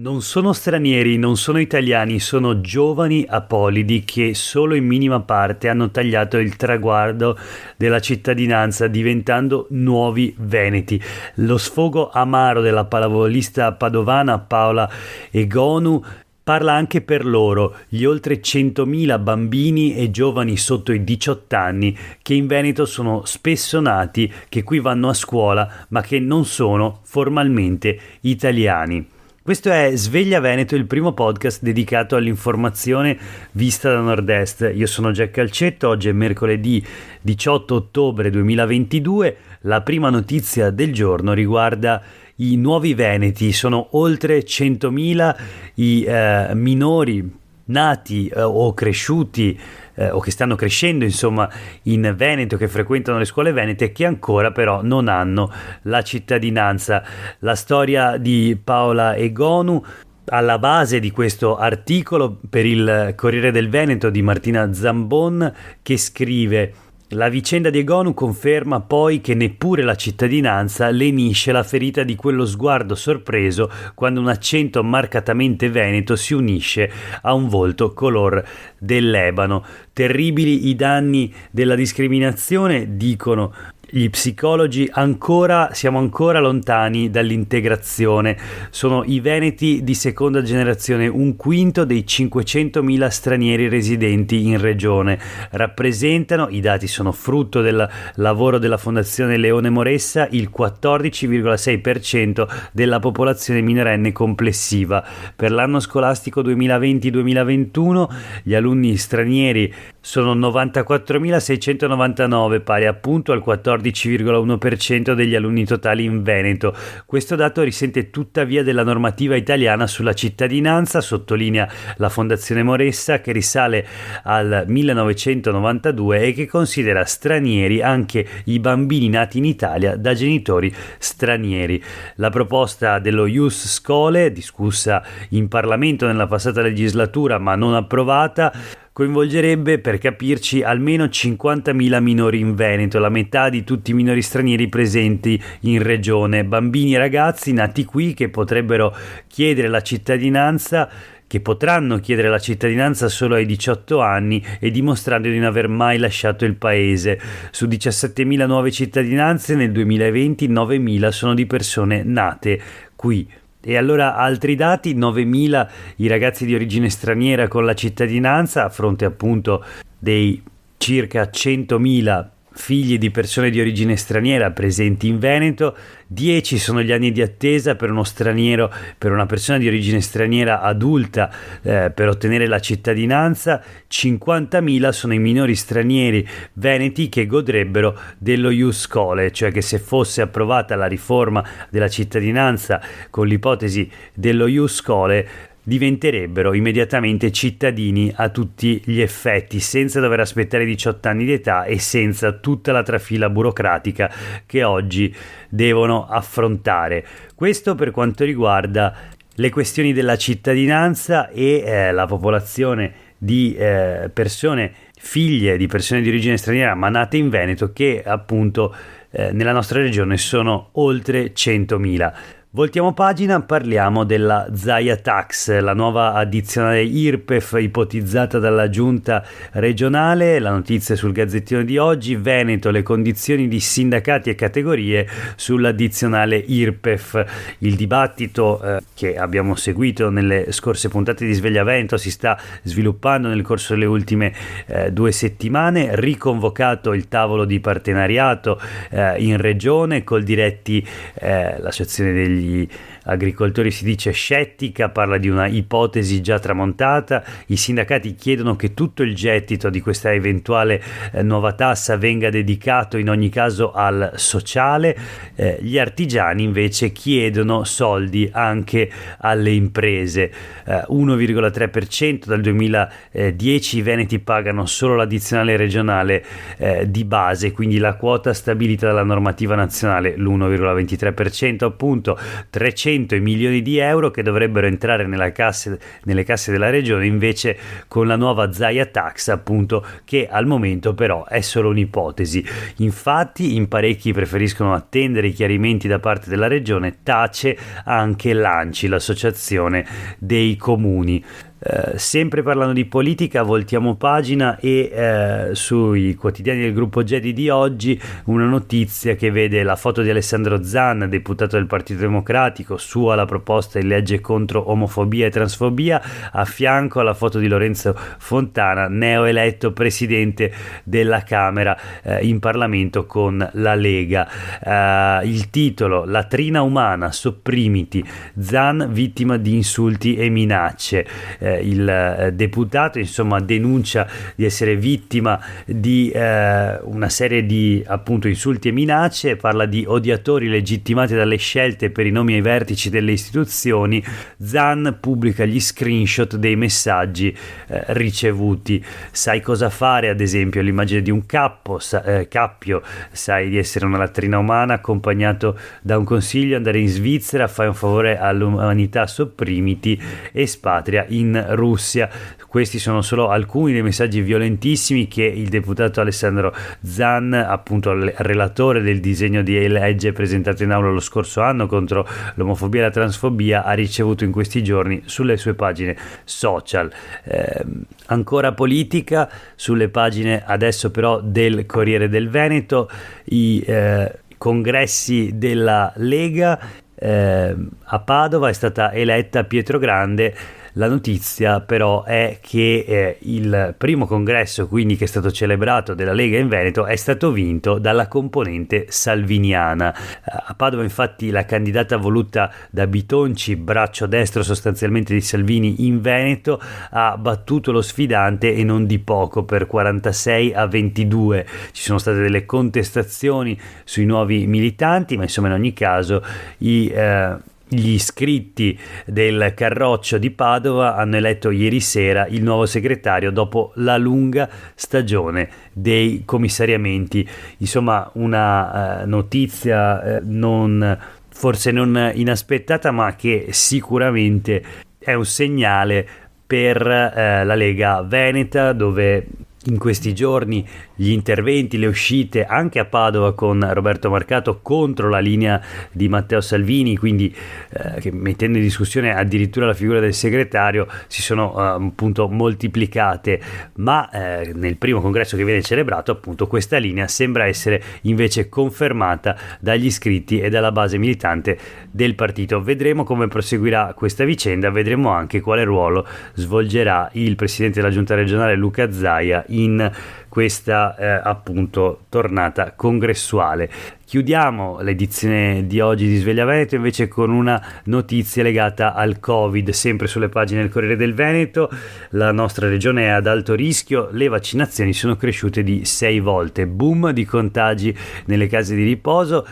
Non sono stranieri, non sono italiani, sono giovani apolidi che solo in minima parte hanno tagliato il traguardo della cittadinanza diventando nuovi veneti. Lo sfogo amaro della pallavolista padovana Paola Egonu parla anche per loro, gli oltre 100.000 bambini e giovani sotto i 18 anni che in Veneto sono spesso nati, che qui vanno a scuola ma che non sono formalmente italiani. Questo è Sveglia Veneto, il primo podcast dedicato all'informazione vista da nord-est. Io sono Jack Calcetto, oggi è mercoledì 18 ottobre 2022. La prima notizia del giorno riguarda i nuovi veneti. Sono oltre 100.000 i minori nati o cresciuti o che stanno crescendo insomma in Veneto, che frequentano le scuole venete, che ancora però non hanno la cittadinanza. La storia di Paola Egonu alla base di questo articolo per il Corriere del Veneto di Martina Zambon, che scrive: la vicenda di Egonu conferma poi che neppure la cittadinanza lenisce la ferita di quello sguardo sorpreso quando un accento marcatamente veneto si unisce a un volto color dell'ebano. Terribili i danni della discriminazione, dicono gli psicologi, siamo ancora lontani dall'integrazione. Sono i veneti di seconda generazione, un quinto dei 500.000 stranieri residenti in regione. Rappresentano, i dati sono frutto del lavoro della Fondazione Leone Moressa, il 14,6% della popolazione minorenne complessiva. Per l'anno scolastico 2020-2021 gli alunni stranieri sono 94.699, pari appunto al 14,1% degli alunni totali in Veneto. Questo dato risente tuttavia della normativa italiana sulla cittadinanza, sottolinea la Fondazione Moressa, che risale al 1992 e che considera stranieri anche i bambini nati in Italia da genitori stranieri. La proposta dello Ius Scholae, discussa in Parlamento nella passata legislatura ma non approvata, coinvolgerebbe, per capirci, almeno 50.000 minori in Veneto, la metà di tutti i minori stranieri presenti in regione, bambini e ragazzi nati qui che potranno chiedere la cittadinanza solo ai 18 anni e dimostrando di non aver mai lasciato il paese. Su 17.000 nuove cittadinanze nel 2020, 9.000 sono di persone nate qui. E allora altri dati: 9.000 i ragazzi di origine straniera con la cittadinanza, a fronte appunto dei circa 100.000 figli di persone di origine straniera presenti in Veneto. 10 sono gli anni di attesa per uno straniero, per una persona di origine straniera adulta per ottenere la cittadinanza. 50.000 sono i minori stranieri veneti che godrebbero dello Ius Scholae, cioè che se fosse approvata la riforma della cittadinanza con l'ipotesi dello Ius Scholae diventerebbero immediatamente cittadini a tutti gli effetti, senza dover aspettare 18 anni di età e senza tutta la trafila burocratica che oggi devono affrontare. Questo per quanto riguarda le questioni della cittadinanza e la popolazione di persone figlie di persone di origine straniera ma nate in Veneto, che appunto nella nostra regione sono oltre 100.000. Voltiamo pagina, parliamo della Zaia Tax, la nuova addizionale IRPEF ipotizzata dalla giunta regionale. La notizia sul Gazzettino di oggi: Veneto, le condizioni di sindacati e categorie sull'addizionale IRPEF. Il dibattito che abbiamo seguito nelle scorse puntate di Sveglia Veneto si sta sviluppando nel corso delle ultime 2 settimane. Riconvocato il tavolo di partenariato in regione, Coldiretti, l'associazione degli agricoltori si dice scettica, parla di una ipotesi già tramontata. I sindacati chiedono che tutto il gettito di questa eventuale nuova tassa venga dedicato in ogni caso al sociale. Gli artigiani invece chiedono soldi anche alle imprese. 1,3% dal 2010 i veneti pagano solo l'addizionale regionale di base, quindi la quota stabilita dalla normativa nazionale, l'1,23% appunto. 300 100 milioni di euro che dovrebbero entrare nelle casse della regione, invece con la nuova Zaia Tax, appunto, che al momento però è solo un'ipotesi. Infatti in parecchi preferiscono attendere i chiarimenti da parte della regione. Tace anche l'ANCI, l'associazione dei comuni. Sempre parlando di politica, voltiamo pagina e sui quotidiani del gruppo Gedi di oggi una notizia che vede la foto di Alessandro Zan, deputato del Partito Democratico, sua la proposta di legge contro omofobia e transfobia, a fianco alla foto di Lorenzo Fontana, neoeletto presidente della Camera in Parlamento con la Lega. Il titolo: latrina umana, sopprimiti, Zan vittima di insulti e minacce. Il deputato insomma denuncia di essere vittima di una serie di appunto insulti e minacce, parla di odiatori legittimati dalle scelte per i nomi ai vertici delle istituzioni. Zan pubblica gli screenshot dei messaggi ricevuti. Sai cosa fare, ad esempio l'immagine di un cappio, sai di essere una latrina umana, accompagnato da un consiglio: andare in Svizzera, fai un favore all'umanità, sopprimiti, espatria in Russia. Questi sono solo alcuni dei messaggi violentissimi che il deputato Alessandro Zan, appunto relatore del disegno di legge presentato in aula lo scorso anno contro l'omofobia e la transfobia, ha ricevuto in questi giorni sulle sue pagine social. Ancora politica sulle pagine adesso però del Corriere del Veneto, i congressi della Lega. A Padova è stata eletta Pietrogrande. La notizia però è che il primo congresso, quindi, che è stato celebrato, della Lega in Veneto è stato vinto dalla componente salviniana. A Padova infatti la candidata voluta da Bitonci, braccio destro sostanzialmente di Salvini in Veneto, ha battuto lo sfidante e non di poco, per 46-22. Ci sono state delle contestazioni sui nuovi militanti, ma insomma in ogni caso gli iscritti del Carroccio di Padova hanno eletto ieri sera il nuovo segretario dopo la lunga stagione dei commissariamenti. Insomma una notizia forse non inaspettata, ma che sicuramente è un segnale per la Lega Veneta, dove in questi giorni gli interventi, le uscite anche a Padova con Roberto Marcato contro la linea di Matteo Salvini, quindi che mettendo in discussione addirittura la figura del segretario, si sono appunto moltiplicate, ma nel primo congresso che viene celebrato appunto questa linea sembra essere invece confermata dagli iscritti e dalla base militante del partito. Vedremo come proseguirà questa vicenda, vedremo anche quale ruolo svolgerà il presidente della giunta regionale Luca Zaia in questa appunto tornata congressuale. Chiudiamo l'edizione di oggi di Sveglia Veneto invece con una notizia legata al Covid, sempre sulle pagine del Corriere del Veneto. La nostra regione è ad alto rischio, le vaccinazioni sono cresciute di 6 volte, boom di contagi nelle case di riposo.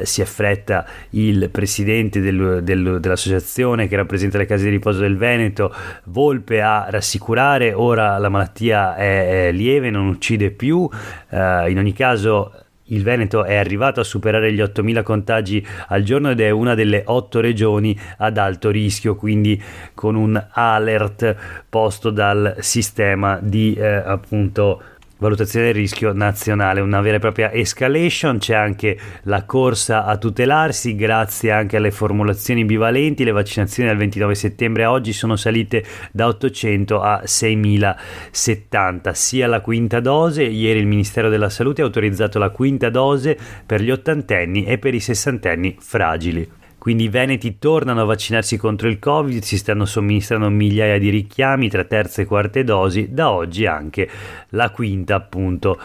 Si affretta il presidente dell'associazione che rappresenta le case di riposo del Veneto, Volpe, a rassicurare: ora la malattia è lieve, non uccide più. In ogni caso il Veneto è arrivato a superare gli 8.000 contagi al giorno ed è una delle 8 regioni ad alto rischio, quindi con un alert posto dal sistema di appunto valutazione del rischio nazionale, una vera e propria escalation. C'è anche la corsa a tutelarsi grazie anche alle formulazioni bivalenti. Le vaccinazioni dal 29 settembre a oggi sono salite da 800 a 6.070, sia la quinta dose. Ieri il Ministero della Salute ha autorizzato la quinta dose per gli ottantenni e per i sessantenni fragili. Quindi i veneti tornano a vaccinarsi contro il Covid, si stanno somministrando migliaia di richiami tra terze e quarte dosi, da oggi anche la quinta appunto.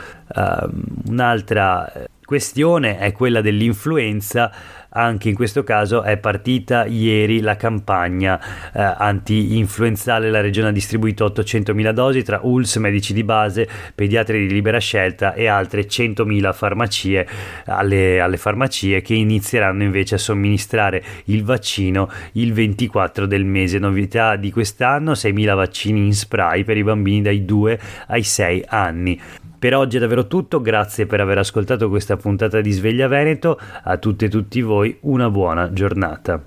Un'altra questione è quella dell'influenza. Anche in questo caso è partita ieri la campagna anti-influenzale. La regione ha distribuito 800.000 dosi tra ULS, medici di base, pediatri di libera scelta e altre 100.000 farmacie alle farmacie, che inizieranno invece a somministrare il vaccino il 24 del mese. Novità di quest'anno: 6.000 vaccini in spray per i bambini dai 2 ai 6 anni. Per oggi è davvero tutto, grazie per aver ascoltato questa puntata di Sveglia Veneto. A tutte e tutti voi una buona giornata.